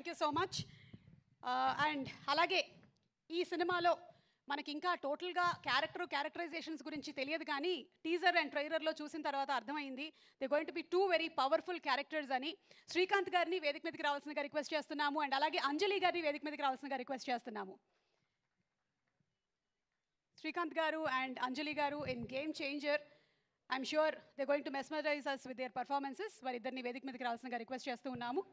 Thank you so much. And అలాగే ఈ సినిమాలో మనకి ఇంకా టోటల్గా క్యారెక్టరైజేషన్స్ గురించి తెలియదు, కానీ టీజర్ అండ్ ట్రైలర్లో చూసిన తర్వాత అర్థమైంది they going to be two very powerful characters అని. శ్రీకాంత్ గారిని వేదిక మీదకి రావాల్సిందిగా రిక్వెస్ట్ చేస్తున్నాము, అండ్ అలాగే అంజలి గారిని వేదిక మీదకి రావాల్సిందిగా రిక్వెస్ట్ చేస్తున్నాము. శ్రీకాంత్ గారు అండ్ అంజలి గారు in Game Changer, I'm sure they going to mesmerize us with their performances. వారిద్దరిని వేదిక మీదకి రావాల్సిందిగా రిక్వెస్ట్ చేస్తూ ఉన్నాము.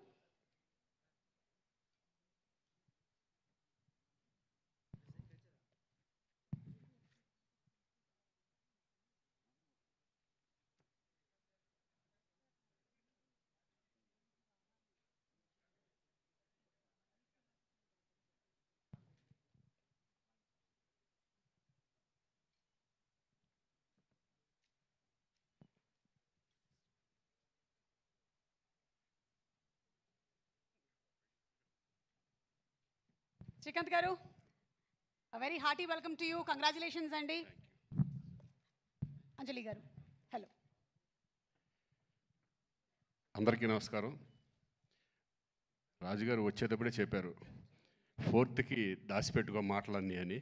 శ్రీకాంత్ గారు, very hearty welcome to you. Congratulations అండి. అంజలి గారు, హలో. అందరికీ నమస్కారం. రాజుగారు వచ్చేటప్పుడే చెప్పారు 4th దాచిపెట్టుకో మాటలన్నీ అని.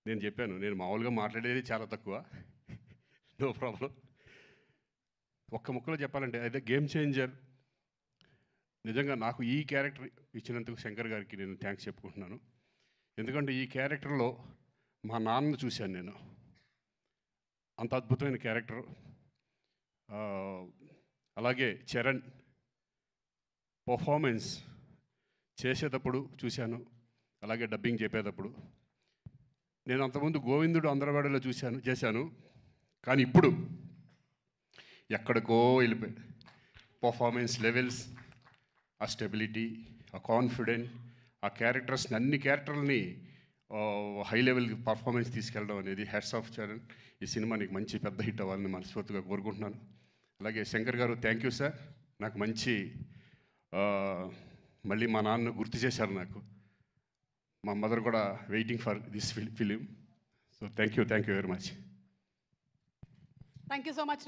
నేను చెప్పాను, నేను మామూలుగా మాట్లాడేది చాలా తక్కువ, నో ప్రాబ్లం. ఒక్క ముక్కలో చెప్పాలంటే అయితే గేమ్ చేంజర్ నిజంగా నాకు ఈ క్యారెక్టర్ ఇచ్చినందుకు శంకర్ గారికి నేను థ్యాంక్స్ చెప్పుకుంటున్నాను. ఎందుకంటే ఈ క్యారెక్టర్లో మా నాన్నను చూశాను నేను. అంత అద్భుతమైన క్యారెక్టర్. అలాగే చరణ్ పర్ఫార్మెన్స్ చేసేటప్పుడు చూశాను, అలాగే డబ్బింగ్ చెప్పేటప్పుడు. నేను అంతకుముందు గోవిందుడు అందరవాడలో చేశాను, కానీ ఇప్పుడు ఎక్కడికో వెళ్ళిపోయాడు. పర్ఫార్మెన్స్ లెవెల్స్, ఆ స్టెబిలిటీ, ఆ కాన్ఫిడెంట్, ఆ క్యారెక్టర్స్ని అన్ని క్యారెక్టర్లని హై లెవెల్ పర్ఫార్మెన్స్ తీసుకెళ్ళడం అనేది హ్యాట్స్ ఆఫ్ చరణ్. ఈ సినిమా నీకు మంచి పెద్ద హిట్ అవ్వాలని మనస్ఫూర్తిగా కోరుకుంటున్నాను. అలాగే శంకర్ గారు థ్యాంక్ యూ సార్. నాకు మంచి మళ్ళీ మా నాన్న గుర్తు చేశారు నాకు. మా మదర్ కూడా waiting for this film. So thank you very much. Thank you so much.